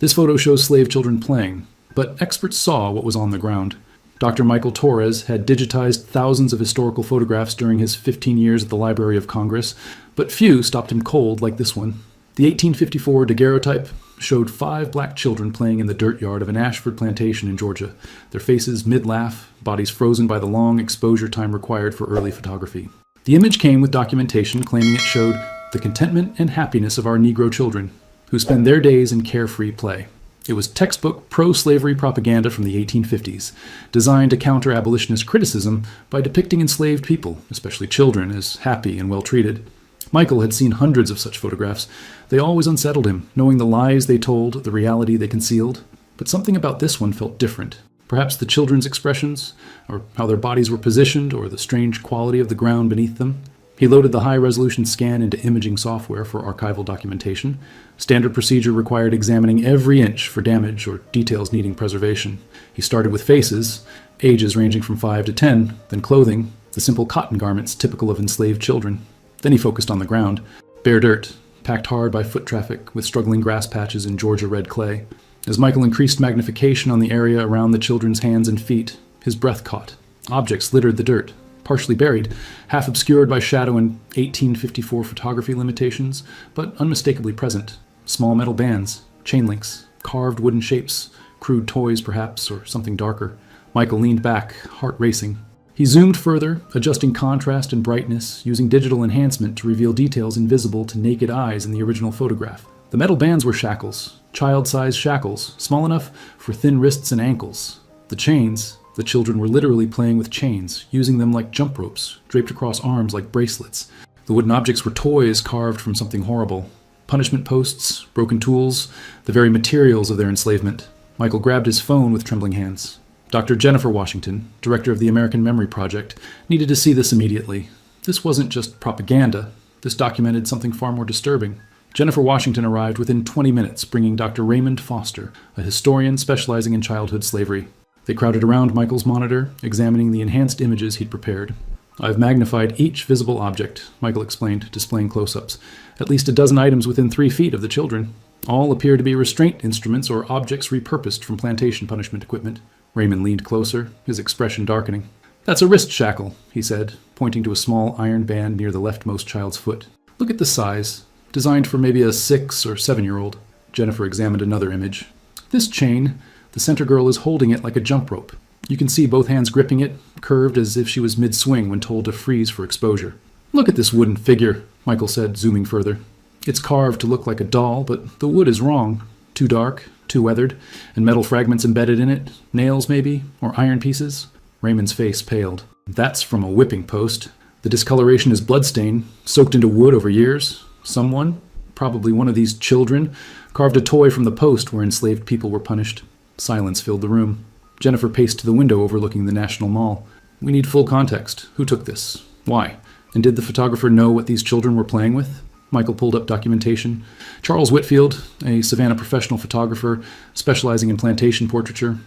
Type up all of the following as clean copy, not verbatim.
This photo shows slave children playing, but experts saw what was on the ground. Dr. Michael Torres had digitized thousands of historical photographs during his 15 years at the Library of Congress, but few stopped him cold like this one. The 1854 daguerreotype showed 5 black children playing in the dirt yard of an Ashford plantation in Georgia, their faces mid-laugh, bodies frozen by the long exposure time required for early photography. The image came with documentation claiming it showed the contentment and happiness of our Negro children, who spend their days in carefree play. It was textbook pro-slavery propaganda from the 1850s, designed to counter abolitionist criticism by depicting enslaved people, especially children, as happy and well-treated. Michael had seen hundreds of such photographs. They always unsettled him, knowing the lies they told, the reality they concealed. But something about this one felt different. Perhaps the children's expressions, or how their bodies were positioned, or the strange quality of the ground beneath them. He loaded the high-resolution scan into imaging software for archival documentation. Standard procedure required examining every inch for damage or details needing preservation. He started with faces, ages ranging from 5 to 10, then clothing, the simple cotton garments typical of enslaved children. Then he focused on the ground. Bare dirt, packed hard by foot traffic, with struggling grass patches in Georgia red clay. As Michael increased magnification on the area around the children's hands and feet, his breath caught. Objects littered the dirt, partially buried, half obscured by shadow and 1854 photography limitations, but unmistakably present. Small metal bands, chain links, carved wooden shapes, crude toys perhaps, or something darker. Michael leaned back, heart racing. He zoomed further, adjusting contrast and brightness, using digital enhancement to reveal details invisible to naked eyes in the original photograph. The metal bands were shackles, child-sized shackles, small enough for thin wrists and ankles. The chains, the children were literally playing with chains, using them like jump ropes, draped across arms like bracelets. The wooden objects were toys carved from something horrible. Punishment posts, broken tools, the very materials of their enslavement. Michael grabbed his phone with trembling hands. Dr. Jennifer Washington, director of the American Memory Project, needed to see this immediately. This wasn't just propaganda. This documented something far more disturbing. Jennifer Washington arrived within 20 minutes, bringing Dr. Raymond Foster, a historian specializing in childhood slavery. They crowded around Michael's monitor, examining the enhanced images he'd prepared. "I've magnified each visible object," Michael explained, displaying close-ups. "At least a dozen items within 3 feet of the children. All appear to be restraint instruments or objects repurposed from plantation punishment equipment." Raymond leaned closer, his expression darkening. "That's a wrist shackle," he said, pointing to a small iron band near the leftmost child's foot. "Look at the size. Designed for maybe a 6 or 7-year-old. Jennifer examined another image. "This chain, the center girl is holding it like a jump rope. You can see both hands gripping it, curved as if she was mid-swing when told to freeze for exposure." "Look at this wooden figure," Michael said, zooming further. "It's carved to look like a doll, but the wood is wrong. Too dark, too weathered, and metal fragments embedded in it. Nails, maybe, or iron pieces." Raymond's face paled. "That's from a whipping post. The discoloration is bloodstained, soaked into wood over years. Someone, probably one of these children, carved a toy from the post where enslaved people were punished." Silence filled the room. Jennifer paced to the window overlooking the National Mall. "We need full context. Who took this? Why? And did the photographer know what these children were playing with?" Michael pulled up documentation. Charles Whitfield, a Savannah professional photographer specializing in plantation portraiture,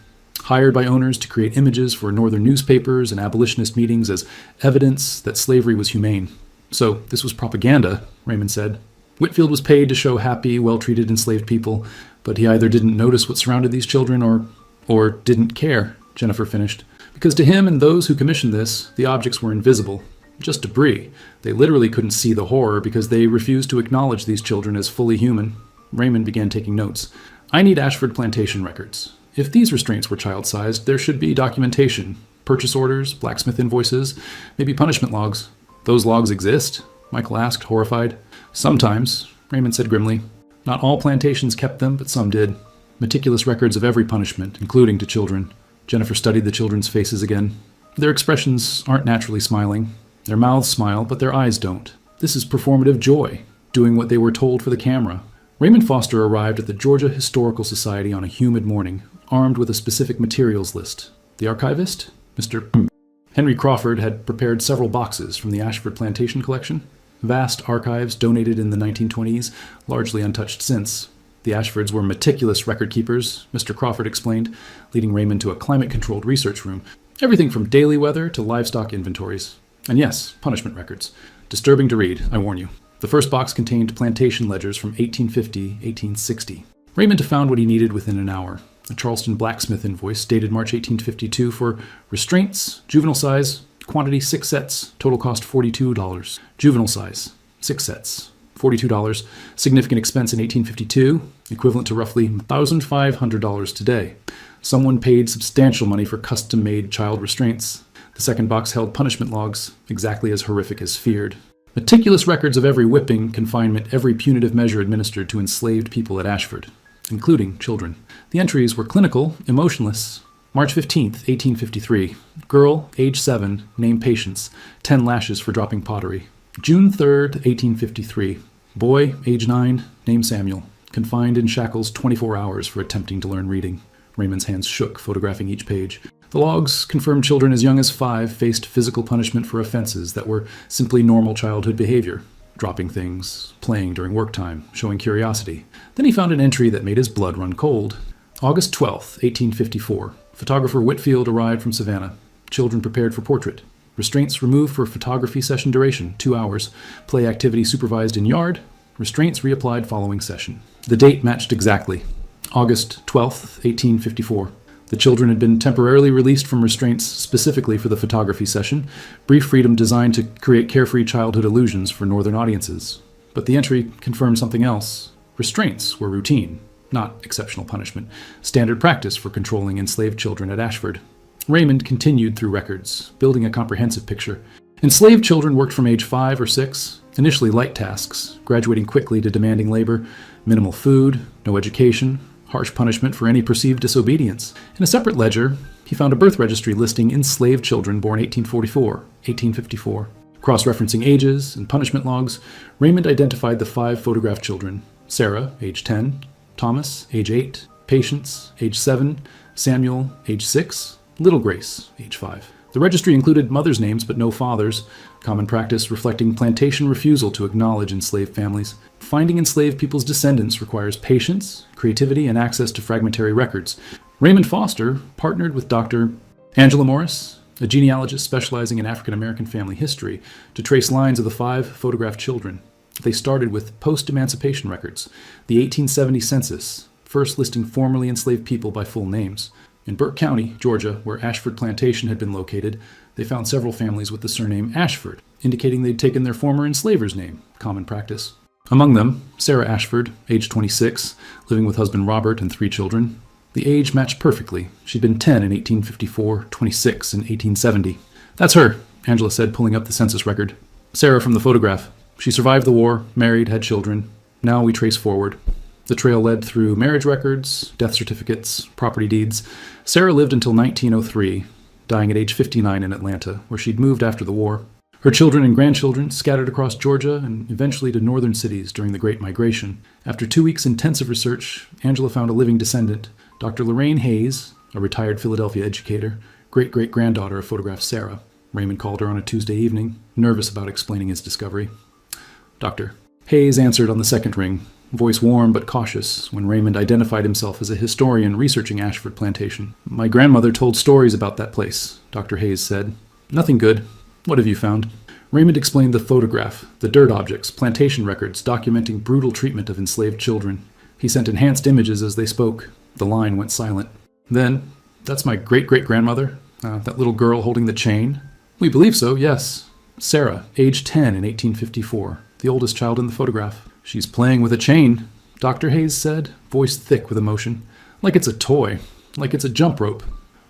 hired by owners to create images for northern newspapers and abolitionist meetings as evidence that slavery was humane. "So this was propaganda," Raymond said. "Whitfield was paid to show happy, well-treated enslaved people, but he either didn't notice what surrounded these children or didn't care," Jennifer finished. "Because to him and those who commissioned this, the objects were invisible. Just debris. They literally couldn't see the horror because they refused to acknowledge these children as fully human." Raymond began taking notes. "I need Ashford plantation records. If these restraints were child-sized, there should be documentation. Purchase orders, blacksmith invoices, maybe punishment logs." "Those logs exist?" Michael asked, horrified. "Sometimes," Raymond said grimly. "Not all plantations kept them, but some did. Meticulous records of every punishment, including to children." Jennifer studied the children's faces again. "Their expressions aren't naturally smiling. Their mouths smile, but their eyes don't. This is performative joy, doing what they were told for the camera." Raymond Foster arrived at the Georgia Historical Society on a humid morning, armed with a specific materials list. The archivist, Mr. Henry Crawford, had prepared several boxes from the Ashford Plantation collection. Vast archives donated in the 1920s, largely untouched since. The Ashfords were meticulous record keepers, Mr. Crawford explained, leading Raymond to a climate-controlled research room. Everything from daily weather to livestock inventories. And yes, punishment records. Disturbing to read, I warn you. The first box contained plantation ledgers from 1850, 1860. Raymond found what he needed within an hour. A Charleston blacksmith invoice dated March 1852 for restraints, juvenile size, quantity 6 sets, total cost $42. Juvenile size, 6 sets, $42. Significant expense in 1852, equivalent to roughly $1,500 today. Someone paid substantial money for custom-made child restraints. The second box held punishment logs, exactly as horrific as feared. Meticulous records of every whipping, confinement, every punitive measure administered to enslaved people at Ashford, including children. The entries were clinical, emotionless. March 15th, 1853. Girl, age 7, name Patience, 10 lashes for dropping pottery. June 3rd, 1853. Boy, age 9, name Samuel, confined in shackles 24 hours for attempting to learn reading. Raymond's hands shook, photographing each page. The logs confirmed children as young as 5 faced physical punishment for offenses that were simply normal childhood behavior. Dropping things, playing during work time, showing curiosity. Then he found an entry that made his blood run cold. August 12th, 1854. Photographer Whitfield arrived from Savannah. Children prepared for portrait. Restraints removed for photography session duration, 2 hours. Play activity supervised in yard. Restraints reapplied following session. The date matched exactly. August 12th, 1854. The children had been temporarily released from restraints specifically for the photography session, brief freedom designed to create carefree childhood illusions for northern audiences. But the entry confirmed something else. Restraints were routine, not exceptional punishment, standard practice for controlling enslaved children at Ashford. Raymond continued through records, building a comprehensive picture. Enslaved children worked from age 5 or 6, initially light tasks, graduating quickly to demanding labor, minimal food, no education, harsh punishment for any perceived disobedience. In a separate ledger, he found a birth registry listing enslaved children born 1854. Cross-referencing ages and punishment logs, Raymond identified the 5 photographed children: Sarah, age 10, Thomas, age 8, Patience, age 7, Samuel, age 6, Little Grace, age 5. The registry included mothers' names but no fathers, common practice reflecting plantation refusal to acknowledge enslaved families. Finding enslaved people's descendants requires patience, creativity, and access to fragmentary records. Raymond Foster partnered with Dr. Angela Morris, a genealogist specializing in African American family history, to trace lines of the 5 photographed children. They started with post-emancipation records, the 1870 census, first listing formerly enslaved people by full names. In Burke County, Georgia, where Ashford Plantation had been located, they found several families with the surname Ashford, indicating they'd taken their former enslaver's name, common practice. Among them, Sarah Ashford, age 26, living with husband Robert and 3 children. The age matched perfectly. She'd been 10 in 1854, 26 in 1870. "That's her," Angela said, pulling up the census record. "Sarah from the photograph. She survived the war, married, had children. Now we trace forward." The trail led through marriage records, death certificates, property deeds. Sarah lived until 1903, dying at age 59 in Atlanta, where she'd moved after the war. Her children and grandchildren scattered across Georgia and eventually to northern cities during the Great Migration. After 2 weeks' intensive research, Angela found a living descendant, Dr. Lorraine Hayes, a retired Philadelphia educator, great-great-granddaughter of photographed Sarah. Raymond called her on a Tuesday evening, nervous about explaining his discovery. "Doctor." Hayes answered on the second ring, voice warm but cautious, when Raymond identified himself as a historian researching Ashford Plantation. "My grandmother told stories about that place," Dr. Hayes said. "Nothing good. What have you found?" Raymond explained the photograph, the dirt objects, plantation records documenting brutal treatment of enslaved children. He sent enhanced images as they spoke. The line went silent. Then, "That's my great-great-grandmother? That little girl holding the chain?" "We believe so, yes. Sarah, age 10 in 1854, the oldest child in the photograph." "She's playing with a chain," Dr. Hayes said, voice thick with emotion. "Like it's a toy, like it's a jump rope."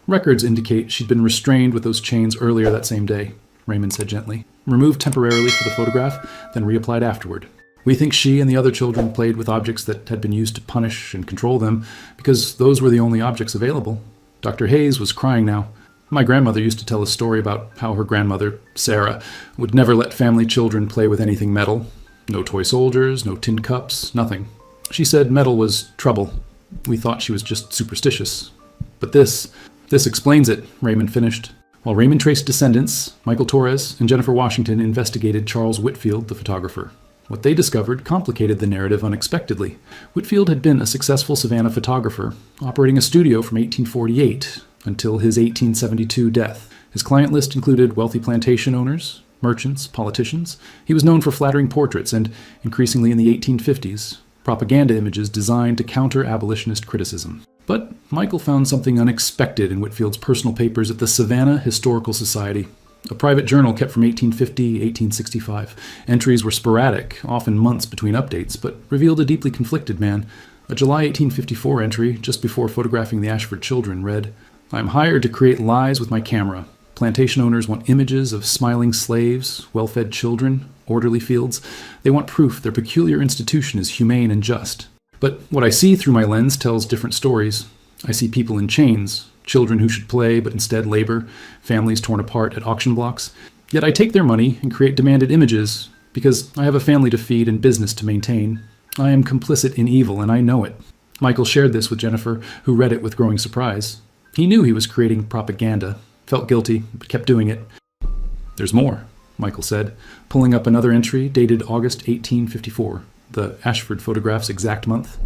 "Records indicate she'd been restrained with those chains earlier that same day," Raymond said gently. "Removed temporarily for the photograph, then reapplied afterward. We think she and the other children played with objects that had been used to punish and control them, because those were the only objects available." Dr. Hayes was crying now. "My grandmother used to tell a story about how her grandmother, Sarah, would never let family children play with anything metal. No toy soldiers, no tin cups, nothing. She said metal was trouble. We thought she was just superstitious. But this explains it," Raymond finished. While Raymond traced descendants, Michael Torres and Jennifer Washington investigated Charles Whitfield, the photographer. What they discovered complicated the narrative unexpectedly. Whitfield had been a successful Savannah photographer, operating a studio from 1848 until his 1872 death. His client list included wealthy plantation owners, merchants, politicians. He was known for flattering portraits and, increasingly in the 1850s, propaganda images designed to counter abolitionist criticism. But Michael found something unexpected in Whitfield's personal papers at the Savannah Historical Society, a private journal kept from 1850 to 1865. Entries were sporadic, often months between updates, but revealed a deeply conflicted man. A July 1854 entry, just before photographing the Ashford children, read, "I'm hired to create lies with my camera. Plantation owners want images of smiling slaves, well-fed children, orderly fields. They want proof their peculiar institution is humane and just. But what I see through my lens tells different stories. I see people in chains, children who should play but instead labor, families torn apart at auction blocks. Yet I take their money and create demanded images because I have a family to feed and business to maintain. I am complicit in evil, and I know it." Michael shared this with Jennifer, who read it with growing surprise. He knew he was creating propaganda, felt guilty, but kept doing it. "There's more," Michael said, pulling up another entry dated August 1854, the Ashford photograph's exact month.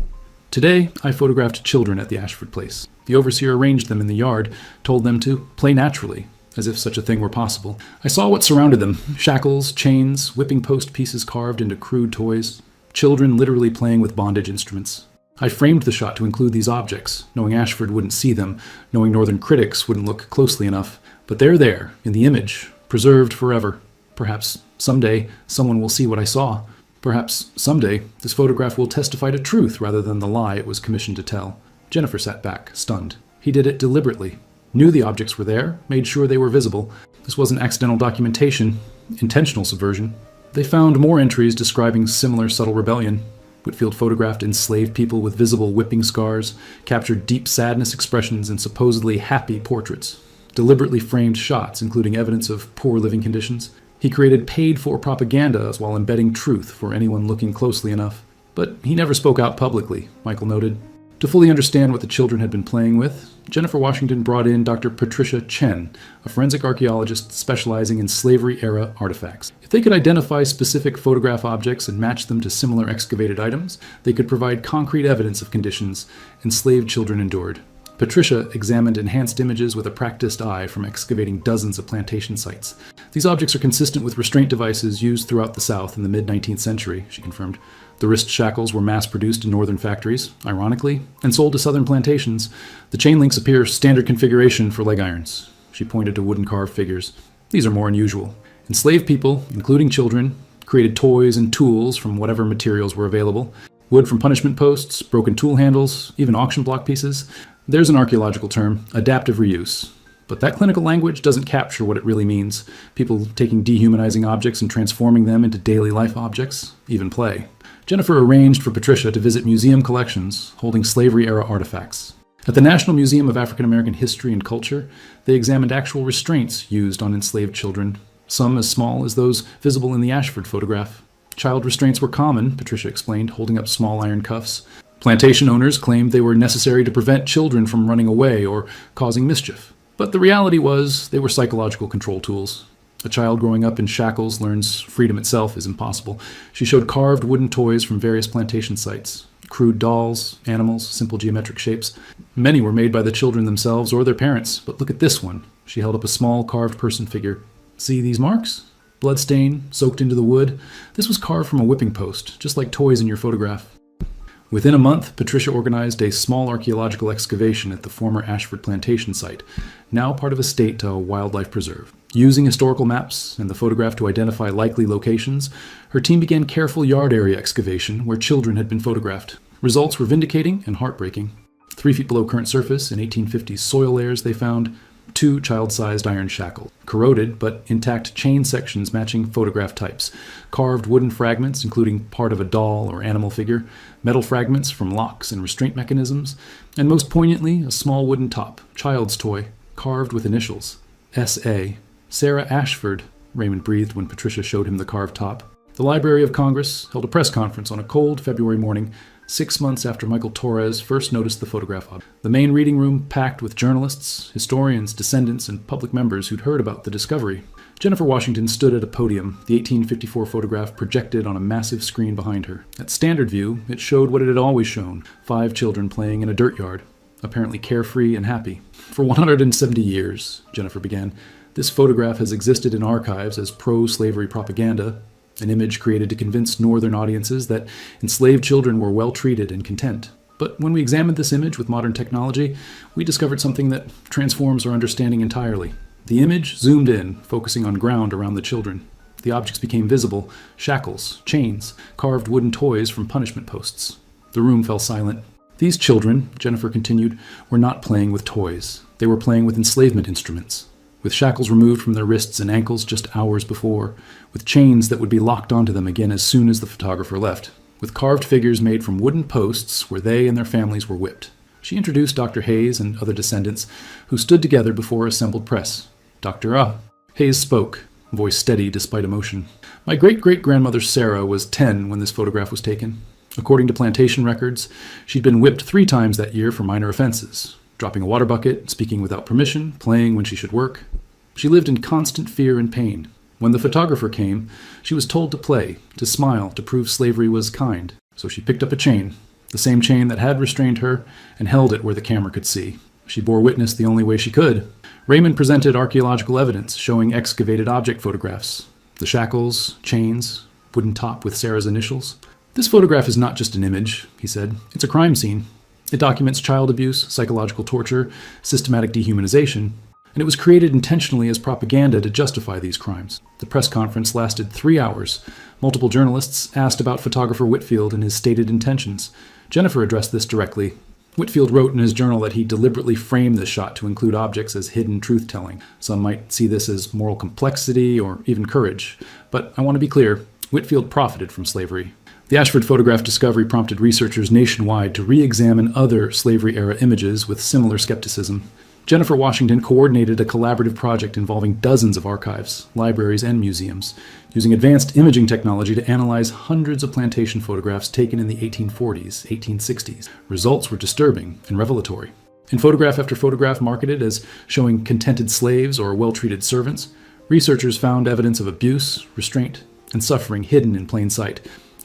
"Today, I photographed children at the Ashford place. The overseer arranged them in the yard, told them to play naturally, as if such a thing were possible. I saw what surrounded them: shackles, chains, whipping post pieces carved into crude toys, children literally playing with bondage instruments. I framed the shot to include these objects, knowing Ashford wouldn't see them, knowing Northern critics wouldn't look closely enough. But they're there, in the image, preserved forever. Perhaps someday someone will see what I saw. Perhaps someday this photograph will testify to truth rather than the lie it was commissioned to tell." Jennifer sat back, stunned. He did it deliberately. Knew the objects were there, made sure they were visible. This wasn't accidental documentation, intentional subversion. They found more entries describing similar subtle rebellion. Whitfield photographed enslaved people with visible whipping scars, captured deep sadness expressions in supposedly happy portraits, deliberately framed shots including evidence of poor living conditions. He created paid-for propaganda while embedding truth for anyone looking closely enough. But he never spoke out publicly, Michael noted. To fully understand what the children had been playing with, Jennifer Washington brought in Dr. Patricia Chen, a forensic archaeologist specializing in slavery-era artifacts. If they could identify specific photograph objects and match them to similar excavated items, they could provide concrete evidence of conditions enslaved children endured. Patricia examined enhanced images with a practiced eye from excavating dozens of plantation sites. These objects are consistent with restraint devices used throughout the South in the mid-19th century, she confirmed. The wrist shackles were mass-produced in northern factories, ironically, and sold to southern plantations. The chain links appear standard configuration for leg irons. She pointed to wooden carved figures. These are more unusual. Enslaved people, including children, created toys and tools from whatever materials were available. Wood from punishment posts, broken tool handles, even auction block pieces. There's an archaeological term, adaptive reuse. But that clinical language doesn't capture what it really means. People taking dehumanizing objects and transforming them into daily life objects, even play. Jennifer arranged for Patricia to visit museum collections holding slavery-era artifacts. At the National Museum of African American History and Culture, they examined actual restraints used on enslaved children, some as small as those visible in the Ashford photograph. Child restraints were common, Patricia explained, holding up small iron cuffs. Plantation owners claimed they were necessary to prevent children from running away or causing mischief. But the reality was they were psychological control tools. A child growing up in shackles learns freedom itself is impossible. She showed carved wooden toys from various plantation sites. Crude dolls, animals, simple geometric shapes. Many were made by the children themselves or their parents, but look at this one. She held up a small carved person figure. See these marks? Bloodstain, soaked into the wood. This was carved from a whipping post, just like toys in your photograph. Within a month, Patricia organized a small archaeological excavation at the former Ashford plantation site, now part of a state wildlife preserve. Using historical maps and the photograph to identify likely locations, her team began careful yard area excavation where children had been photographed. Results were vindicating and heartbreaking. 3 feet below current surface in 1850s soil layers, they found 2 child-sized iron shackles, corroded but intact chain sections matching photograph types, carved wooden fragments including part of a doll or animal figure, metal fragments from locks and restraint mechanisms, and most poignantly, a small wooden top, child's toy, carved with initials, S.A. Sarah Ashford, Raymond breathed when Patricia showed him the carved top. The Library of Congress held a press conference on a cold February morning, 6 months after Michael Torres first noticed the photograph object. The main reading room packed with journalists, historians, descendants, and public members who'd heard about the discovery. Jennifer Washington stood at a podium, the 1854 photograph projected on a massive screen behind her. At standard view, it showed what it had always shown, 5 children playing in a dirt yard, apparently carefree and happy. For 170 years, Jennifer began, this photograph has existed in archives as pro-slavery propaganda. an image created to convince northern audiences that enslaved children were well treated and content. But when we examined this image with modern technology, we discovered something that transforms our understanding entirely. The image zoomed in, focusing on ground around the children. The objects became visible: shackles, chains, carved wooden toys from punishment posts. The room fell silent. These children, Jennifer continued, were not playing with toys. They were playing with enslavement instruments, with shackles removed from their wrists and ankles just hours before, with chains that would be locked onto them again as soon as the photographer left, with carved figures made from wooden posts where they and their families were whipped. She introduced Dr. Hayes and other descendants, who stood together before assembled press. Hayes spoke, voice steady despite emotion. My great-great-grandmother Sarah was 10 when this photograph was taken. According to plantation records, she'd been whipped 3 times that year for minor offenses: dropping a water bucket, speaking without permission, playing when she should work. She lived in constant fear and pain. When the photographer came, she was told to play, to smile, to prove slavery was kind. So she picked up a chain, the same chain that had restrained her, and held it where the camera could see. She bore witness the only way she could. Raymond presented archaeological evidence showing excavated object photographs: the shackles, chains, wooden top with Sarah's initials. This photograph is not just an image, he said. It's a crime scene. It documents child abuse, psychological torture, systematic dehumanization, and it was created intentionally as propaganda to justify these crimes. The press conference lasted 3 hours. Multiple journalists asked about photographer Whitfield and his stated intentions. Jennifer addressed this directly. Whitfield wrote in his journal that he deliberately framed this shot to include objects as hidden truth-telling. Some might see this as moral complexity or even courage. But I want to be clear, Whitfield profited from slavery. The Ashford photograph discovery prompted researchers nationwide to re-examine other slavery-era images with similar skepticism. Jennifer Washington coordinated a collaborative project involving dozens of archives, libraries, and museums, using advanced imaging technology to analyze hundreds of plantation photographs taken in the 1840s, 1860s. Results were disturbing and revelatory. In photograph after photograph marketed as showing contented slaves or well-treated servants, researchers found evidence of abuse, restraint, and suffering hidden in plain sight.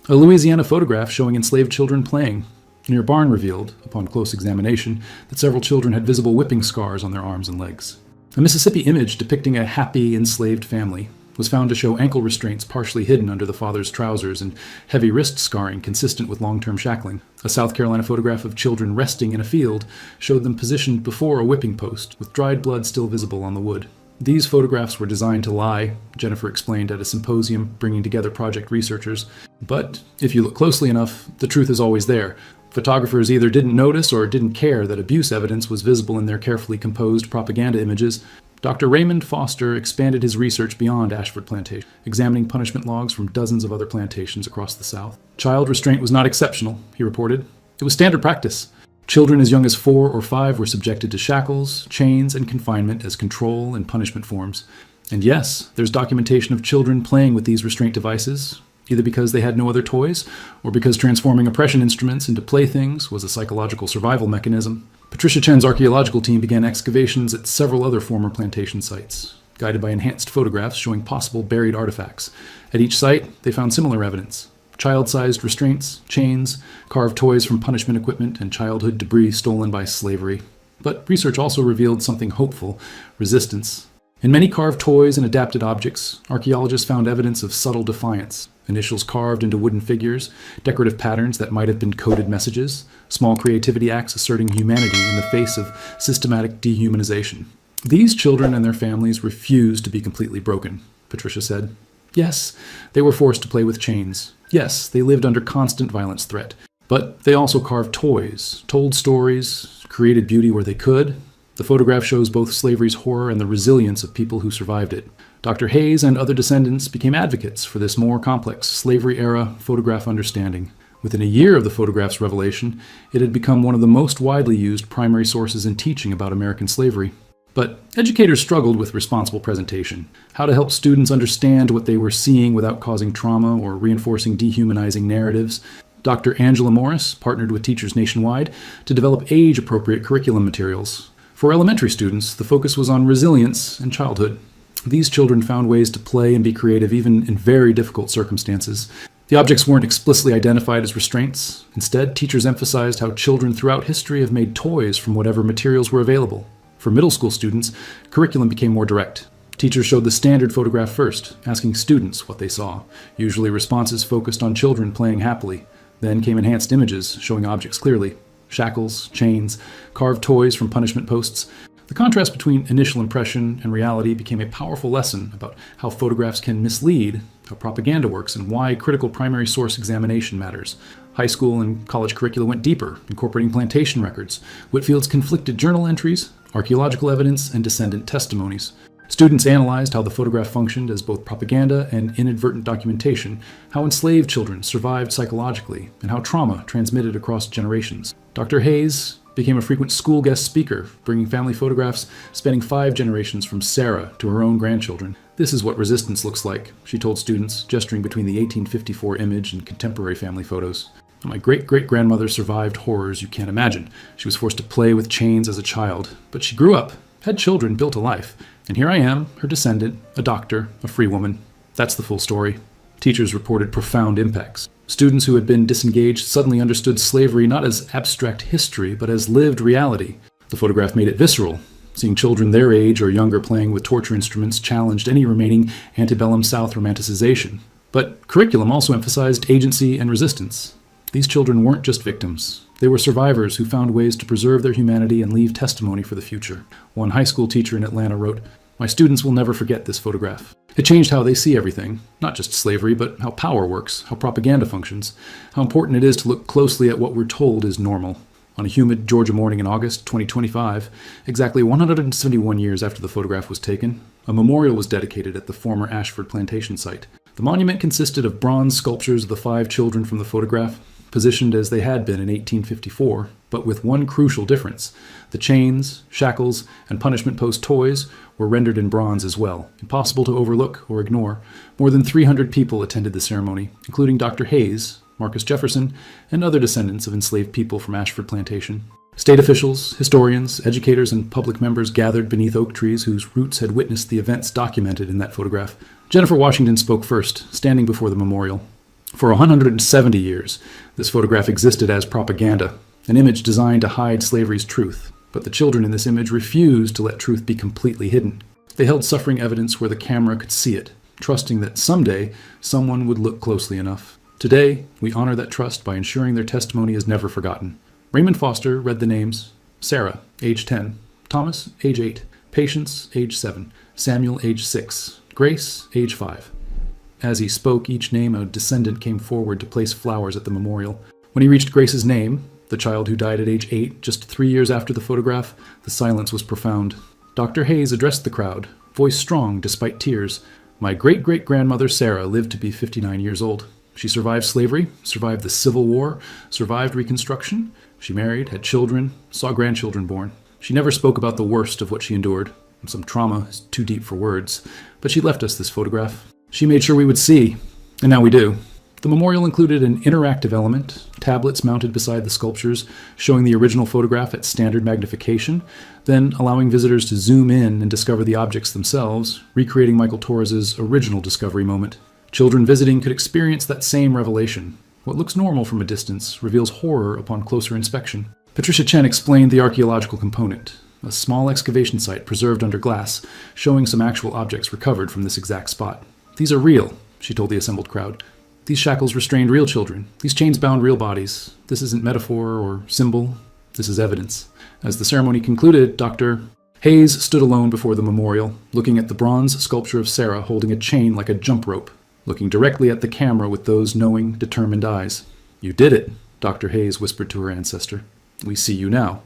A Louisiana photograph showing enslaved children playing near a barn revealed, upon close examination, that several children had visible whipping scars on their arms and legs. A Mississippi image depicting a happy enslaved family was found to show ankle restraints partially hidden under the father's trousers and heavy wrist scarring consistent with long-term shackling. A South Carolina photograph of children resting in a field showed them positioned before a whipping post, with dried blood still visible on the wood. These photographs were designed to lie, Jennifer explained at a symposium bringing together project researchers. But if you look closely enough, the truth is always there. Photographers either didn't notice or didn't care that abuse evidence was visible in their carefully composed propaganda images. Dr. Raymond Foster expanded his research beyond Ashford Plantation, examining punishment logs from dozens of other plantations across the South. Child restraint was not exceptional, he reported. It was standard practice. Children as young as 4 or 5 were subjected to shackles, chains, and confinement as control and punishment forms. And yes, there's documentation of children playing with these restraint devices, either because they had no other toys, or because transforming oppression instruments into playthings was a psychological survival mechanism. Patricia Chen's archaeological team began excavations at several other former plantation sites, guided by enhanced photographs showing possible buried artifacts. At each site, they found similar evidence: child-sized restraints, chains, carved toys from punishment equipment, and childhood debris stolen by slavery. But research also revealed something hopeful: resistance. In many carved toys and adapted objects, archaeologists found evidence of subtle defiance: initials carved into wooden figures, decorative patterns that might have been coded messages, small creativity acts asserting humanity in the face of systematic dehumanization. These children and their families refused to be completely broken, Patricia said. Yes, they were forced to play with chains. Yes, they lived under constant violence threat. But they also carved toys, told stories, created beauty where they could. The photograph shows both slavery's horror and the resilience of people who survived it. Dr. Hayes and other descendants became advocates for this more complex slavery-era photograph understanding. Within a year of the photograph's revelation, it had become one of the most widely used primary sources in teaching about American slavery. But educators struggled with responsible presentation, how to help students understand what they were seeing without causing trauma or reinforcing dehumanizing narratives. Dr. Angela Morris partnered with teachers nationwide to develop age-appropriate curriculum materials. For elementary students, the focus was on resilience and childhood. These children found ways to play and be creative even in very difficult circumstances. The objects weren't explicitly identified as restraints. Instead, teachers emphasized how children throughout history have made toys from whatever materials were available. For middle school students, curriculum became more direct. Teachers showed the standard photograph first, asking students what they saw. Usually responses focused on children playing happily. Then came enhanced images, showing objects clearly. Shackles, chains, carved toys from punishment posts. The contrast between initial impression and reality became a powerful lesson about how photographs can mislead, how propaganda works, and why critical primary source examination matters. High school and college curricula went deeper, incorporating plantation records, Whitfield's conflicted journal entries, archaeological evidence, and descendant testimonies. Students analyzed how the photograph functioned as both propaganda and inadvertent documentation, how enslaved children survived psychologically, and how trauma transmitted across generations. Dr. Hayes became a frequent school guest speaker, bringing family photographs spanning 5 generations from Sarah to her own grandchildren. "This is what resistance looks like," she told students, gesturing between the 1854 image and contemporary family photos. "My great-great-grandmother survived horrors you can't imagine. She was forced to play with chains as a child, but she grew up, had children, built a life. And here I am, her descendant, a doctor, a free woman. That's the full story." Teachers reported profound impacts. Students who had been disengaged suddenly understood slavery not as abstract history, but as lived reality. The photograph made it visceral. Seeing children their age or younger playing with torture instruments challenged any remaining antebellum South romanticization. But curriculum also emphasized agency and resistance. These children weren't just victims. They were survivors who found ways to preserve their humanity and leave testimony for the future. One high school teacher in Atlanta wrote, "My students will never forget this photograph. It changed how they see everything, not just slavery, but how power works, how propaganda functions, how important it is to look closely at what we're told is normal." On a humid Georgia morning in August 2025, exactly 171 years after the photograph was taken, a memorial was dedicated at the former Ashford plantation site. The monument consisted of bronze sculptures of the 5 children from the photograph, positioned as they had been in 1854, but with one crucial difference. The chains, shackles, and punishment post toys were rendered in bronze as well, impossible to overlook or ignore. More than 300 people attended the ceremony, including Dr. Hayes, Marcus Jefferson, and other descendants of enslaved people from Ashford Plantation. State officials, historians, educators, and public members gathered beneath oak trees whose roots had witnessed the events documented in that photograph. Jennifer Washington spoke first, standing before the memorial. For 170 years, this photograph existed as propaganda, an image designed to hide slavery's truth. But the children in this image refused to let truth be completely hidden. They held suffering evidence where the camera could see it, trusting that someday someone would look closely enough. Today, we honor that trust by ensuring their testimony is never forgotten. Raymond Foster read the names: Sarah, age 10, Thomas, age 8, Patience, age 7, Samuel, age 6, Grace, age 5. As he spoke each name, a descendant came forward to place flowers at the memorial. When he reached Grace's name, the child who died at age 8, just 3 years after the photograph, the silence was profound. Dr. Hayes addressed the crowd, voice strong despite tears. "My great-great-grandmother Sarah lived to be 59 years old. She survived slavery, survived the Civil War, survived Reconstruction. She married, had children, saw grandchildren born. She never spoke about the worst of what she endured. Some trauma is too deep for words, but she left us this photograph. She made sure we would see, and now we do." The memorial included an interactive element, tablets mounted beside the sculptures showing the original photograph at standard magnification, then allowing visitors to zoom in and discover the objects themselves, recreating Michael Torres's original discovery moment. Children visiting could experience that same revelation. What looks normal from a distance reveals horror upon closer inspection. Patricia Chen explained the archaeological component, a small excavation site preserved under glass, showing some actual objects recovered from this exact spot. "These are real," she told the assembled crowd. "These shackles restrained real children. These chains bound real bodies. This isn't metaphor or symbol. This is evidence." As the ceremony concluded, Dr. Hayes stood alone before the memorial, looking at the bronze sculpture of Sarah holding a chain like a jump rope, looking directly at the camera with those knowing, determined eyes. "You did it," Dr. Hayes whispered to her ancestor. "We see you now."